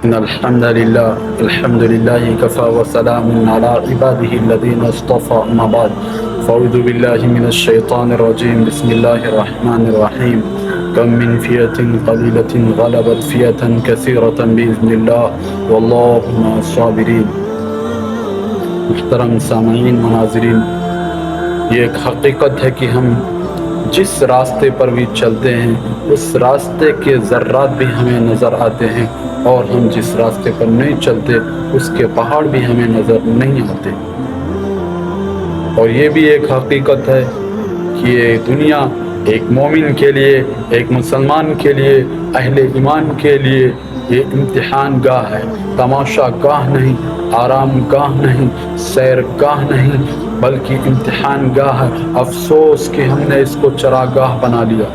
إن الحمد لله كفى وسلام على عباده الذين اصطفى أما بعد فأعوذ بالله من الشيطان الرجيم بسم الله الرحمن الرحيم كم من فئة قليلة غلبت فئة كثيرة بإذن الله والله مع الصابرين. محترم سامعین مناظرین، یہ ایک حقیقت ہے کہ ہم جس راستے پر بھی چلتے ہیں اس راستے کے ذرات بھی ہمیں نظر آتے ہیں، اور ہم جس راستے پر نہیں چلتے اس کے پہاڑ بھی ہمیں نظر نہیں آتے. اور یہ بھی ایک حقیقت ہے کہ یہ دنیا ایک مومن کے لیے، ایک مسلمان کے لیے، اہل ایمان کے لیے یہ امتحان گاہ ہے، تماشا گاہ نہیں، آرام گاہ نہیں، سیر گاہ نہیں، بلکہ امتحان گاہ ہے. افسوس کہ ہم نے اس کو چراگاہ بنا لیا.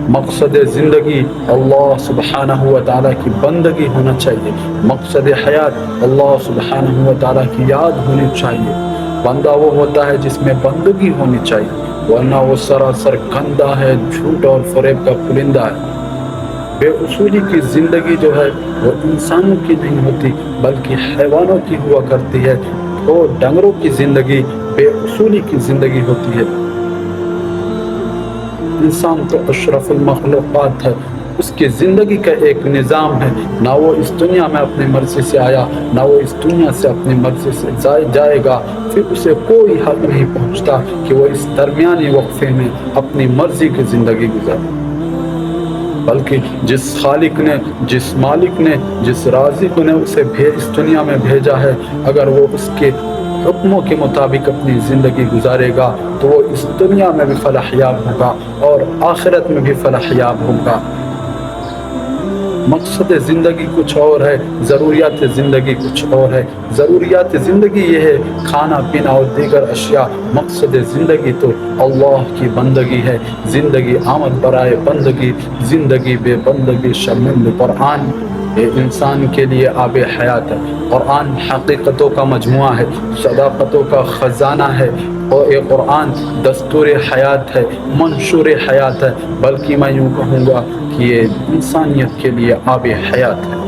مقصد زندگی اللہ سبحانہ و تعالیٰ کی بندگی ہونا چاہیے. مقصد حیات اللہ سبحانہ و تعالیٰ کی یاد ہونی چاہیے. بندہ وہ ہوتا ہے جس میں بندگی ہونی چاہیے، ورنہ وہ سراسر گندہ ہے، جھوٹ اور فریب کا پرندہ ہے. بے اصولی کی زندگی جو ہے وہ انسانوں کی نہیں ہوتی بلکہ حیوانوں کی ہوا کرتی ہے. اور ڈنگروں کی زندگی بے اصولی کی زندگی ہوتی ہے. انسان تو اشرف المخلوقات ہے، اس کی زندگی کا ایک نظام ہے. نہ وہ اس دنیا میں اپنی مرضی سے آیا، نہ وہ اس دنیا سے اپنی مرضی سے جائے گا. پھر اسے کوئی حق نہیں پہنچتا کہ وہ اس درمیانی وقفے میں اپنی مرضی کی زندگی گزارے، بلکہ جس خالق نے، جس مالک نے، جس رازق نے اسے اس دنیا میں بھیجا ہے، اگر وہ اس کے حکموں کے مطابق اپنی زندگی گزارے گا تو وہ اس دنیا میں بھی فلاح یاب ہوگا اور آخرت میں بھی فلاح یاب ہوگا. مقصد زندگی کچھ اور ہے، ضروریات زندگی کچھ اور ہے. ضروریات زندگی یہ ہے کھانا پینا اور دیگر اشیاء. مقصد زندگی تو اللہ کی بندگی ہے. زندگی آمد برائے بندگی، زندگی بے بندگی شرمند. قرآن یہ انسان کے لیے آب حیات ہے. قرآن حقیقتوں کا مجموعہ ہے، صداقتوں کا خزانہ ہے. اور یہ قرآن دستور حیات ہے، منشور حیات ہے، بلکہ میں یوں کہوں گا کہ یہ انسانیت کے لیے آب حیات ہے.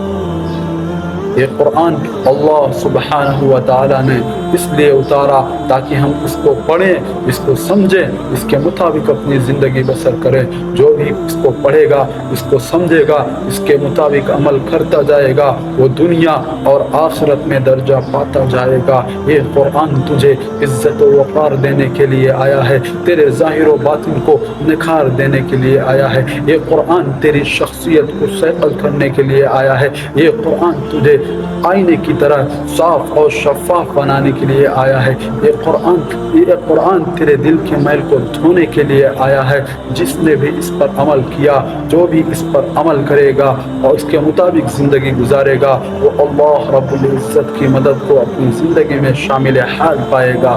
یہ قرآن اللہ سبحانہ و تعالیٰ نے اس لیے اتارا تاکہ ہم اس کو پڑھیں، اس کو سمجھیں، اس کے مطابق اپنی زندگی بسر کریں. جو بھی اس کو پڑھے گا، اس کو سمجھے گا، اس کے مطابق عمل کرتا جائے گا، وہ دنیا اور آخرت میں درجہ پاتا جائے گا. یہ قرآن تجھے عزت و وقار دینے کے لیے آیا ہے، تیرے ظاہر و باطن کو نکھار دینے کے لیے آیا ہے. یہ قرآن تیری شخصیت کو صقل کرنے کے لیے آیا ہے. یہ قرآن تجھے آئینے کی طرح صاف اور شفاف بنانے کے لیے آیا ہے. یہ قرآن تیرے دل کے میل کو دھونے کے لیے آیا ہے. جس نے بھی اس پر عمل کیا، جو بھی اس پر عمل کرے گا اور اس کے مطابق زندگی گزارے گا، وہ اللہ رب العزت کی مدد کو اپنی زندگی میں شامل حال پائے گا،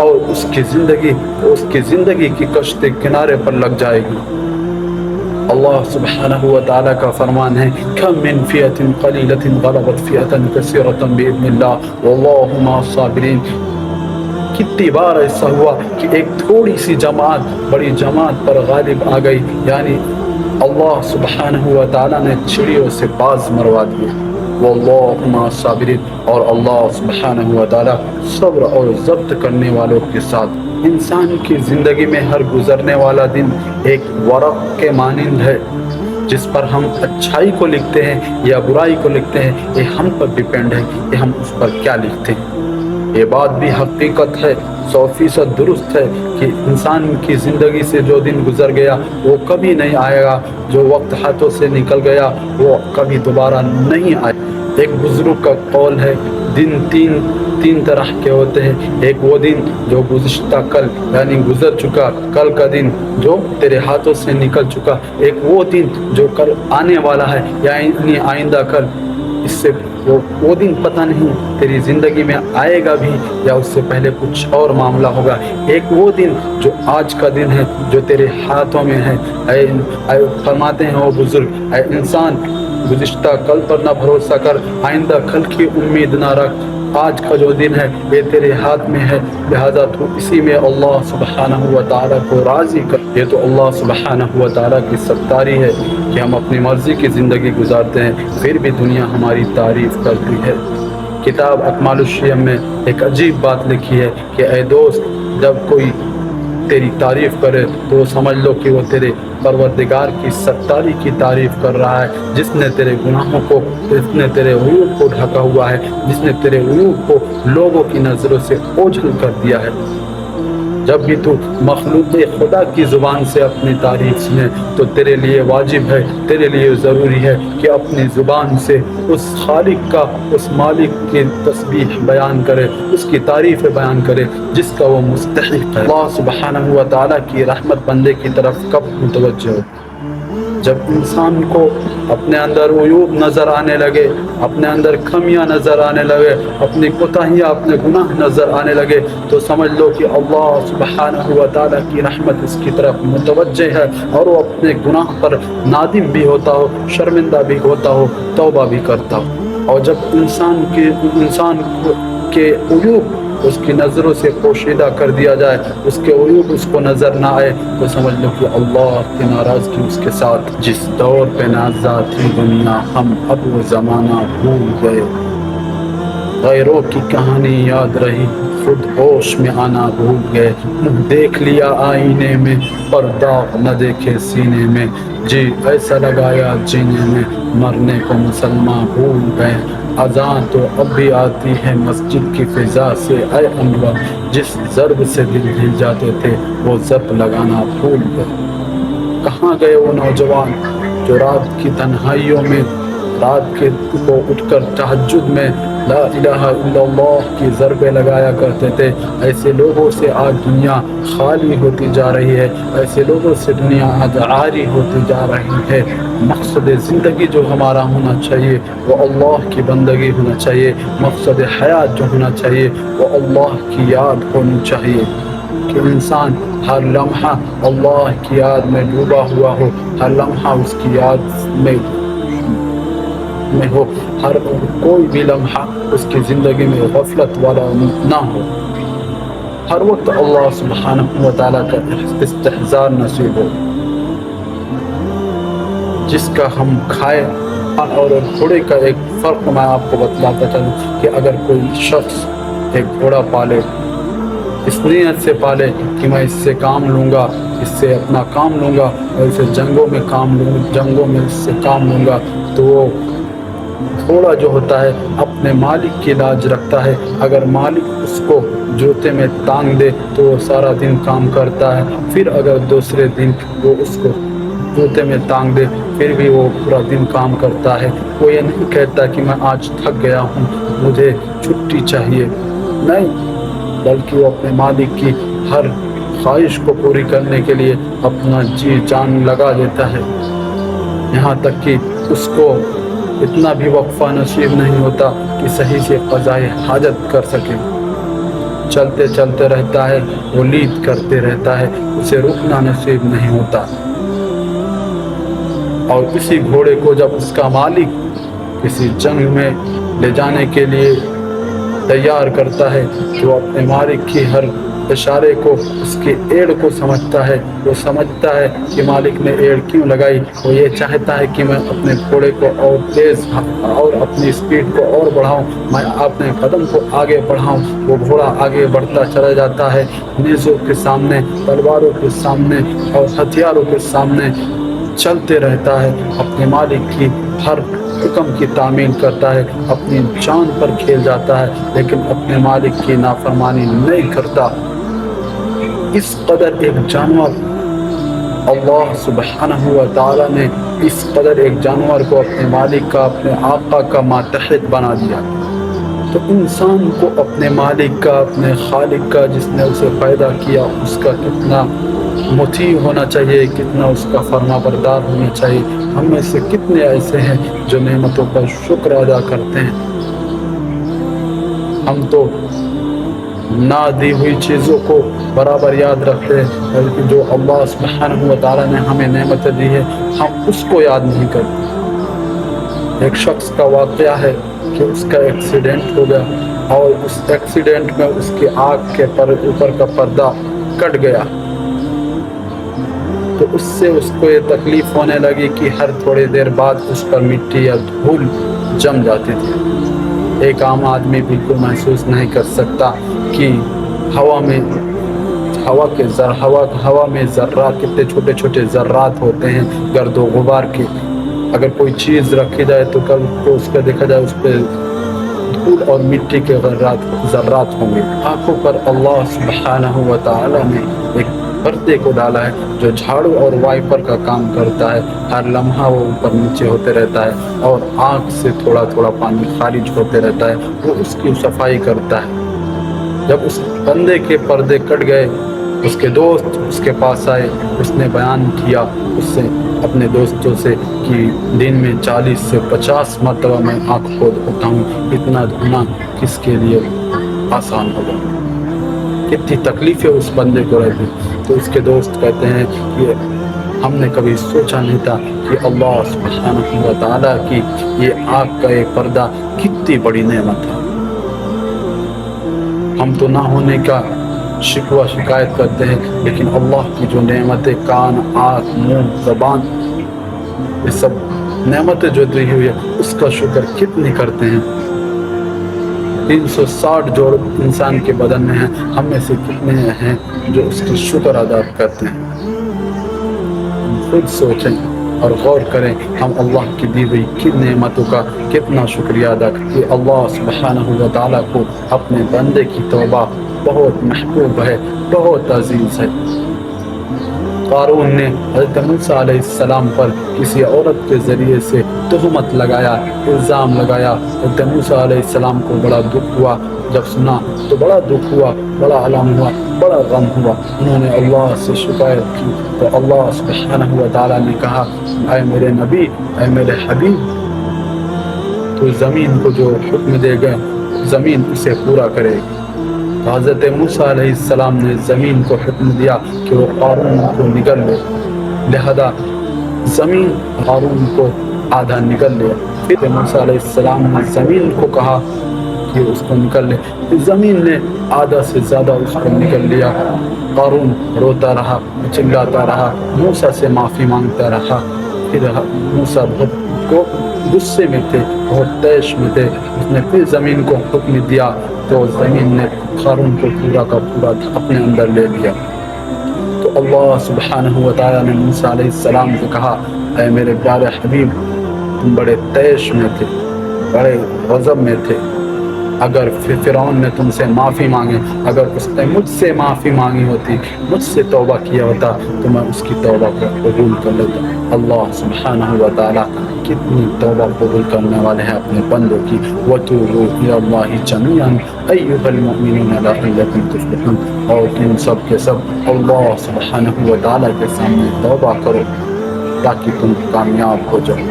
اور اس کی زندگی کی کشتی کنارے پر لگ جائے گی. اللہ سبحانہ و تعالیٰ کا فرمان ہے کم من فئۃ قلیلۃ غلبت فئۃ کثیرۃ باذن اللہ واللہ مع الصابرین. کتنی بار ایسا ہوا کہ ایک تھوڑی سی جماعت بڑی جماعت پر غالب آ گئی، یعنی اللہ سبحانہ و تعالیٰ نے چڑیوں سے باز مروا دیا. واللہ مع الصابرین، اور اللہ سبحانہ و تعالیٰ صبر اور ضبط کرنے والوں کے ساتھ. انسان کی زندگی میں ہر گزرنے والا دن ایک ورق کے مانند ہے جس پر ہم اچھائی کو لکھتے ہیں یا برائی کو لکھتے ہیں. یہ ہم پر ڈیپینڈ ہے کہ ہم اس پر کیا لکھتے ہیں. یہ بات بھی حقیقت ہے، 100% درست ہے کہ انسان کی زندگی سے جو دن گزر گیا وہ کبھی نہیں آئے گا. جو وقت ہاتھوں سے نکل گیا وہ کبھی دوبارہ نہیں آئے. ایک بزرگ کا قول ہے دن تین طرح کے ہوتے ہیں. ایک وہ دن جو گزشتہ کل یعنی گزر چکا، کل کا دن جو تیرے ہاتھوں سے نکل چکا. ایک وہ دن جو کل آنے والا ہے یعنی آئندہ کل. اس سے وہ دن پتہ نہیں تیری زندگی میں آئے گا بھی یا اس سے پہلے کچھ اور معاملہ ہوگا. ایک وہ دن جو آج کا دن ہے جو تیرے ہاتھوں میں ہے. فرماتے ہیں وہ بزرگ، اے انسان گزشتہ کل پر نہ بھروسہ کر، آئندہ کل کی امید نہ رکھ. آج کا جو دن ہے یہ تیرے ہاتھ میں ہے، لہذا تو اسی میں اللہ سبحانہ و تعالیٰ کو راضی کر۔ یہ تو اللہ سبحانہ و تعالیٰ کی ستاری ہے کہ ہم اپنی مرضی کی زندگی گزارتے ہیں، پھر بھی دنیا ہماری تعریف کرتی ہے۔ کتاب اکمال الشیم میں ایک عجیب بات لکھی ہے کہ اے دوست، جب کوئی تیری تعریف کرے تو سمجھ لو کہ وہ تیرے پروردگار کی ستاری کی تعریف کر رہا ہے، جس نے تیرے گناہوں کو، جس نے تیرے عیوب کو ڈھکا ہوا ہے، جس نے تیرے عیوب کو لوگوں کی نظروں سے اوجھل کر دیا ہے۔ جب بھی تو مخلوق خدا کی زبان سے اپنی تعریف سنے تو تیرے لیے واجب ہے، تیرے لیے ضروری ہے کہ اپنی زبان سے اس خالق کا، اس مالک کی تسبیح بیان کرے، اس کی تعریف بیان کرے جس کا وہ مستحق ہے۔ اللہ سبحانہ و تعالیٰ کی رحمت بندے کی طرف کب متوجہ ہو؟ جب انسان کو اپنے اندر عیوب نظر آنے لگے، اپنے اندر کمیاں نظر آنے لگے، اپنی کوتاہیاں، اپنے گناہ نظر آنے لگے، تو سمجھ لو کہ اللہ سبحانہ و تعالیٰ کی رحمت اس کی طرف متوجہ ہے اور وہ اپنے گناہ پر نادم بھی ہوتا ہو، شرمندہ بھی ہوتا ہو، توبہ بھی کرتا ہو۔ اور جب انسان کے عیوب اس کی نظروں سے پوشیدہ کر دیا جائے، اس کے عیوب اس کو نظر نہ آئے، تو سمجھ لو کہ اللہ کی ناراضگی اس کے ساتھ۔ جس دور پہ نازا تھی دنیا، ہم اب وہ زمانہ بھول گئے، غیروں کی کہانی یاد رہی، خود ہوش میں آنا بھول گئے، منہ دیکھ لیا آئینے میں پر داغ نہ دیکھے سینے میں، جی ایسا لگایا جینے میں، مرنے کو مسلمان بھول گئے، اذان تو اب بھی آتی ہے مسجد کی فضا سے، اے انور جس ضرب سے دل ہل جاتے تھے وہ ضرب لگانا بھول گئے۔ کہاں گئے وہ نوجوان جو رات کی تنہائیوں میں، رات کے کو اٹھ کر تہجد میں لا الہ الا اللہ کی ضربیں لگایا کرتے تھے؟ ایسے لوگوں سے آج دنیا خالی ہوتی جا رہی ہے، ایسے لوگوں سے دنیا آج عاری ہوتی جا رہی ہے۔ مقصد زندگی جو ہمارا ہونا چاہیے وہ اللہ کی بندگی ہونا چاہیے، مقصد حیات جو ہونا چاہیے وہ اللہ کی یاد ہونی چاہیے، کہ انسان ہر لمحہ اللہ کی یاد میں ڈوبا ہوا ہو، ہر لمحہ اس کی یاد میں ہو، ہر کوئی بھی لمحہ اس کی زندگی میں غفلت والا نہ ہو، ہر وقت اللہ سبحانہ و تعالیٰ کا استحضار نصیب ہو۔ جس کا ہم کھائے اور گھوڑے کا ایک فرق میں آپ کو بتلاتا چلوں کہ اگر کوئی شخص ایک گھوڑا پالے، اس نیت سے پالے کہ میں اس سے کام لوں گا، اس سے اپنا کام لوں گا اور اسے جنگوں میں اس سے کام لوں گا، تو وہ گھوڑا جو ہوتا ہے اپنے مالک کی لاج رکھتا ہے۔ اگر مالک اس کو جوتے میں ٹانگ دے تو وہ سارا دن کام کرتا ہے، پھر اگر دوسرے دن وہ اس کو جوتے میں ٹانگ دے پھر بھی وہ پورا دن کام کرتا ہے۔ وہ یہ نہیں کہتا کہ میں آج تھک گیا ہوں مجھے چھٹی چاہیے، نہیں، بلکہ وہ اپنے مالک کی ہر خواہش کو پوری کرنے کے لیے اپنا جی جان لگا دیتا ہے، یہاں تک کہ اس کو اتنا بھی وقفہ نصیب نہیں ہوتا کہ صحیح سے قضائے حاجت کر سکے۔ چلتے چلتے رہتا ہے، وہ لید کرتے رہتا ہے، اسے رکنا نصیب نہیں ہوتا۔ اور اسی گھوڑے کو جب اس کا مالک کسی جنگ میں لے جانے کے لیے تیار کرتا ہے تو اپنے مالک کی ہر اشارے کو، اس کے ایڑ کو سمجھتا ہے، وہ سمجھتا ہے کہ مالک نے ایڑ کیوں لگائی، وہ یہ چاہتا ہے کہ میں اپنے گھوڑے کو اور تیز اور اپنی سپیڈ کو اور بڑھاؤں، میں اپنے قدم کو آگے بڑھاؤں۔ وہ گھوڑا آگے بڑھتا چلا جاتا ہے، نیزوں کے سامنے، تلواروں کے سامنے اور ہتھیاروں کے سامنے چلتے رہتا ہے، اپنے مالک کی ہر حکم کی تعمیل کرتا ہے، اپنی جان پر کھیل جاتا ہے، لیکن اپنے مالک کی نافرمانی نہیں کرتا۔ اس قدر ایک جانور، اللہ سبحانہ و تعالیٰ نے اس قدر ایک جانور کو اپنے مالک کا، اپنے آقا کا ماتحت بنا دیا، تو انسان کو اپنے مالک کا، اپنے خالق کا جس نے اسے پیدا کیا اس کا کتنا مطیع ہونا چاہیے، کتنا اس کا فرما بردار ہونا چاہیے۔ ہم میں سے کتنے ایسے ہیں جو نعمتوں کا شکر ادا کرتے ہیں؟ ہم تو نہ دی ہوئی چیزوں کو برابر یاد رکھتے ہیں، بلکہ جو اللہ سبحانہ و تعالیٰ نے ہمیں نعمتیں دی ہے ہم اس کو یاد نہیں کرتے۔ ایک شخص کا واقعہ ہے کہ اس کا ایکسیڈنٹ ہو گیا، اور اس ایکسیڈنٹ میں اس کی آنکھ کے اوپر کا پردہ کٹ گیا، تو اس سے اس کو یہ تکلیف ہونے لگی کہ ہر تھوڑی دیر بعد اس پر مٹی یا دھول جم جاتی تھی۔ ایک عام آدمی بالکل محسوس نہیں کر سکتا کہ ہوا میں ذرات، کتنے چھوٹے چھوٹے ذرات ہوتے ہیں گرد و غبار کے۔ اگر کوئی چیز رکھی جائے تو کل کو اس کا دیکھا جائے اس پہ دھول اور مٹی کے ذرات ہوں گے۔ آنکھوں پر اللہ سبحانہ و تعالی نے ایک پردے کو ڈالا ہے جو جھاڑو اور وائپر کا کام کرتا ہے۔ ہر لمحہ وہ اوپر نیچے ہوتے رہتا ہے اور آنکھ سے تھوڑا تھوڑا پانی خارج ہوتے رہتا ہے، وہ اس کی صفائی کرتا ہے۔ جب اس بندے کے پردے کٹ گئے، اس کے دوست اس کے پاس آئے، اس نے بیان کیا اس سے اپنے دوستوں سے کہ دن میں 40 سے 50 مرتبہ میں آنکھ کو دھوتا ہوں، اتنا دھونا کس کے لیے آسان ہوگا، کتنی تکلیفیں اس بندے کو رہتی۔ تو اس کے دوست کہتے ہیں کہ ہم نے کبھی سوچا نہیں تھا کہ اللہ سبحانہ و تعالیٰ کی یہ آنکھ کا یہ پردہ کتنی بڑی نعمت ہے۔ ہم تو نہ ہونے کا شکوہ شکایت کرتے ہیں، لیکن اللہ کی جو نعمتیں، کان، آنکھ، منہ، زبان، یہ سب نعمتیں جو دی ہوئی ہے اس کا شکر کتنی کرتے ہیں۔ 360 جوڑ انسان کے بدن میں ہیں، ہم میں سے کتنے ہیں جو اس کی شکر ادا کرتے ہیں؟ خود سوچیں اور غور کریں، ہم اللہ کی دی ہوئی کن نعمتوں کا کتنا شکریہ ادا کریں۔ اللہ سبحانہ و تعالیٰ کو اپنے بندے کی توبہ بہت محبوب ہے، بہت عزیز ہے۔ قارون نے حضرت موسیٰ علیہ السلام پر کسی عورت کے ذریعے سے تہمت لگایا، الزام لگایا۔ حضرت موسیٰ علیہ السلام کو بڑا دکھ ہوا، جب سنا تو بڑا دکھ ہوا، بڑا علم ہوا، بڑا غم ہوا۔ انہوں نے اللہ سے شکایت کی تو اللہ سبحانہ و تعالیٰ نے کہا، اے میرے نبی، اے میرے حبیب، تو زمین کو جو حکم دے گا زمین اسے پورا کرے گی۔ حضرت موسیٰ علیہ السلام نے زمین کو حکم دیا کہ وہ قارون کو نگل لے، لہذا زمین قارون کو آدھا نگل لے۔ پھر موسیٰ علیہ السلام نے زمین کو کہا کہ اس کو نگل لے، زمین نے آدھا سے زیادہ اس کو نگل لیا۔ قارون روتا رہا، چلاتا رہا، موسیٰ سے معافی مانگتا رہا۔ پھر موسیٰ بہت غصے میں تھے، بہت تیش میں تھے، اس نے پھر زمین کو حکم دیا تو زمین نے قارون کو پورا کا پورا اپنے اندر لے لیا۔ تو اللہ سبحانہ و تعالیٰ نے موسیٰ علیہ السلام سے کہا، اے میرے پیارے حبیب، تم بڑے تیش میں تھے، بڑے غضب میں تھے، اگر فرعون نے تم سے معافی مانگے، اگر اس نے مجھ سے معافی مانگی ہوتی، مجھ سے توبہ کیا ہوتا تو میں اس کی توبہ کو قبول کر لیتا۔ اللہ سبحانہ و تعالیٰ کتنی توبہ قبول کرنے والے ہیں اپنے بندوں کی۔ وَتُوبُوا إِلَى اللَّهِ جَمِيعًا أَيُّهَا الْمُؤْمِنُونَ لَعَلَّكُمْ تُفْلِحُونَ۔ اور ان سب کے سب اللہ سبحانہ و تعالیٰ کے سامنے توبہ کرو تاکہ تم کامیاب ہو جاؤ۔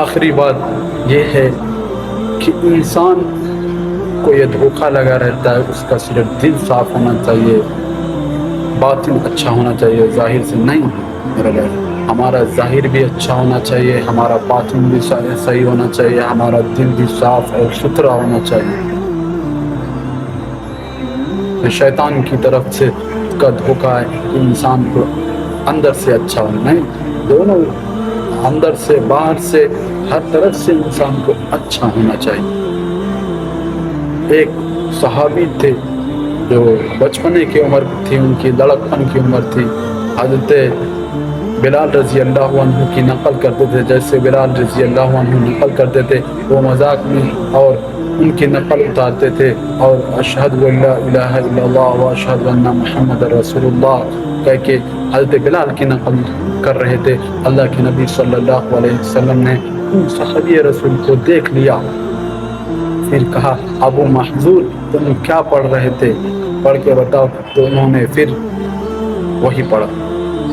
آخری بات یہ ہے کہ انسان کو یہ دھوکہ لگا رہتا ہے، اس کا صرف دل صاف ہونا چاہیے، باطن اچھا ہونا چاہیے، ظاہر سے نہیں۔ میرا بھائی، ہمارا ظاہر بھی اچھا ہونا چاہیے، ہمارا باطن بھی صحیح ہونا چاہیے، ہمارا دل بھی صاف اور ستھرا ہونا چاہیے۔ شیطان کی طرف سے کا دھوکہ ہے کہ انسان کو اندر سے اچھا ہونا، نہیں، دونوں اندر سے باہر سے ہر طرف سے انسان کو اچھا ہونا چاہیے۔ ایک صحابی تھے جو بچپنے کی عمر تھی، ان کی لڑکپن کی عمر تھی، حضرت بلال رضی اللہ عنہ کی نقل کرتے تھے۔ جیسے بلال رضی اللہ عنہ نقل کرتے تھے، وہ مذاق میں اور ان کی نقل اتارتے تھے اور اشہد ان لا الہ الا اللہ و اشہد ان محمد رسول اللہ کہہ کے حضرت بلال کی نقل کر رہے تھے۔ اللہ کے نبی صلی اللہ علیہ وسلم نے ان صحابی رسول کو دیکھ لیا، پھر کہا، ابو محذور تم کیا پڑھ رہے تھے، پڑھ کے بتاؤ۔ تو انہوں نے پھر وہی پڑھا،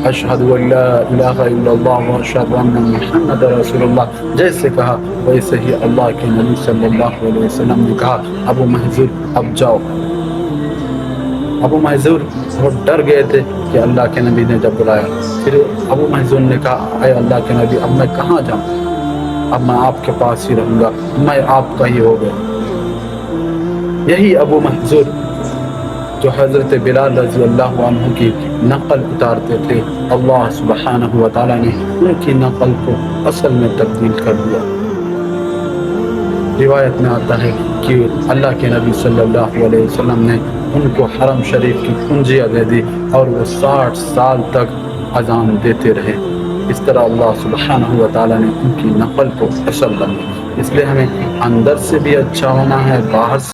اشہد ان لا الہ الا اللہ و اشہد ان محمد رسول اللہ۔ جیسے کہا ویسے ہی اللہ کے نبی صلی اللہ علیہ وسلم نے کہا، ابو محذور اب جاؤ۔ ابو محذور بہت ڈر گئے تھے کہ اللہ کے نبی نے جب بلایا، پھر ابو محذور نے کہا، اے اللہ کے نبی اب میں کہاں جاؤں؟ اب میں آپ کے پاس ہی رہوں گا، میں آپ کا ہی ہو گیا۔ یہی ابو محذور جو حضرت بلال رضی اللہ عنہ کی نقل اتارتے تھے، اللہ سبحانہ و تعالیٰ نے ان کی نقل کو اصل میں تبدیل کر دیا۔ روایت میں آتا ہے کہ اللہ کے نبی صلی اللہ علیہ وسلم نے ان کو حرم شریف کی کنجیاں دے دی اور وہ 60 سال تک اذان دیتے رہے۔ اس طرح اللہ سبحانہ و تعالیٰ نے ان کی نقل کو اصل بنایا۔ اس لیے ہمیں اندر سے بھی اچھا ہونا ہے، باہر سے